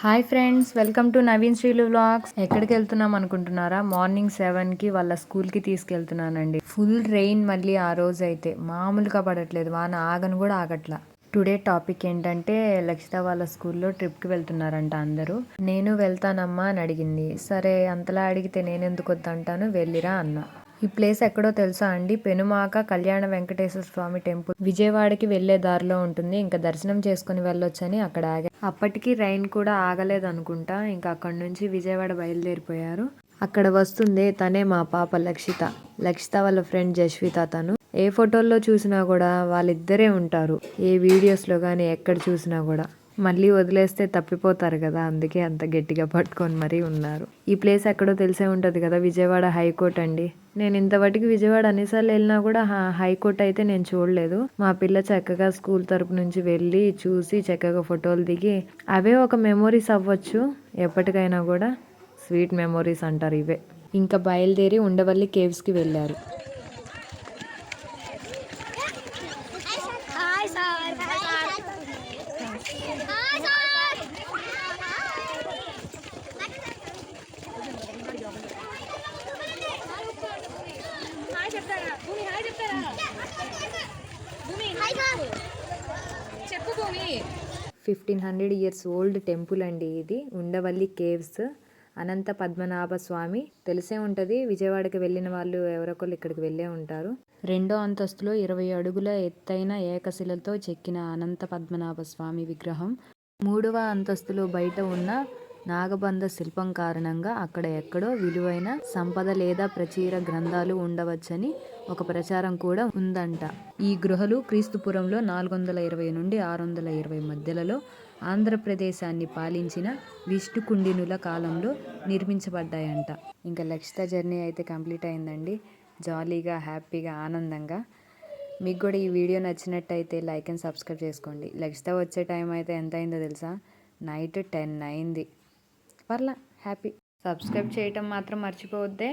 Hi friends, welcome to Naveen Srilu vlogs. ఎక్కడికి వెళ్తున్నాం అనుకుంటున్నారా? మార్నింగ్ 7కి వాళ్ళ స్కూల్కి తీసుకెళ్తున్నానండి. ఫుల్ రెయిన్ మళ్ళీ ఆ రోజు అయితే మామూలుగా పడట్లేదు, వాన ఆగను కూడా ఆగట్లా. టుడే టాపిక్ ఏంటంటే లక్షిత వాళ్ళ స్కూల్లో ట్రిప్కి వెళ్తున్నారంట అందరూ. నేను వెళ్తానమ్మా అని అడిగింది. సరే అంతలా అడిగితే నేనెందుకు వద్దంటాను, వెళ్ళిరా అన్నా. ఈ ప్లేస్ ఎక్కడో తెలుసా అండి? పెనుమాక కళ్యాణ వెంకటేశ్వర స్వామి టెంపుల్. విజయవాడకి వెళ్లే దారిలో ఉంటుంది. ఇంకా దర్శనం చేసుకుని వెళ్ళొచ్చని అక్కడ ఆగా. అప్పటికి రైన్ కూడా ఆగలేదు అనుకుంటా. ఇంకా అక్కడ నుంచి విజయవాడ బయలుదేరిపోయారు. అక్కడ వస్తుందే తనే మా పాప లక్షిత. లక్షిత వాళ్ళ ఫ్రెండ్ జస్విత. తను ఏ ఫోటోల్లో చూసినా కూడా వాళ్ళిద్దరే ఉంటారు. ఏ వీడియోస్లో కానీ ఎక్కడ చూసినా కూడా. మళ్ళీ వదిలేస్తే తప్పిపోతారు కదా, అందుకే అంత గట్టిగా పట్టుకొని మరీ ఉన్నారు. ఈ ప్లేస్ ఎక్కడో తెలిసే ఉంటుంది కదా, విజయవాడ హైకోర్ట్ అండి. నేను ఇంతవరకు విజయవాడ అన్నిసార్లు వెళ్ళినా కూడా హైకోర్ట్ అయితే నేను చూడలేదు. మా పిల్ల చక్కగా స్కూల్ తరపు నుంచి వెళ్ళి చూసి చక్కగా ఫోటోలు దిగి అవే ఒక మెమోరీస్ అవ్వచ్చు ఎప్పటికైనా కూడా. స్వీట్ మెమోరీస్ అంటారు ఇవే. ఇంకా బయలుదేరి ఉండవల్లి కేవ్స్కి వెళ్ళారు. చెప్పు భూమి. 1500 ఇయర్స్ ఓల్డ్ టెంపుల్ అండి ఇది. ఉండవల్లి కేవ్స్. అనంత పద్మనాభ స్వామి తెలిసే ఉంటుంది. విజయవాడకి వెళ్ళిన వాళ్ళు ఎవరొకళ్ళు ఇక్కడికి వెళ్ళే ఉంటారు. 2వ అంతస్తులో 20 అడుగుల ఎత్తైన ఏకశిలతో చెక్కిన అనంత పద్మనాభ స్వామి విగ్రహం. 3వ అంతస్తులో బయట ఉన్న నాగబంధ శిల్పం కారణంగా అక్కడ ఎక్కడో విలువైన సంపద లేదా ప్రాచీన గ్రంథాలు ఉండవచ్చని ఒక ప్రచారం కూడా ఉందంట. ఈ గృహలు క్రీస్తుపురంలో 420 నుండి 620 మధ్యలో ఆంధ్రప్రదేశాన్ని పాలించిన విష్ణుకుండినుల కాలంలో నిర్మించబడ్డాయంట. ఇంకా లక్షిత జర్నీ అయితే కంప్లీట్ అయిందండి. జాలీగా, హ్యాపీగా, ఆనందంగా. మీకు కూడా ఈ వీడియో నచ్చినట్టయితే లైక్ అండ్ సబ్స్క్రైబ్ చేసుకోండి. లక్షిత వచ్చే టైం అయితే ఎంత అయిందో తెలుసా? నైట్ 10 అయింది. పర్లా హ్యాపీ. సబ్స్క్రైబ్ చేయటం మాత్రం మర్చిపోవద్దే.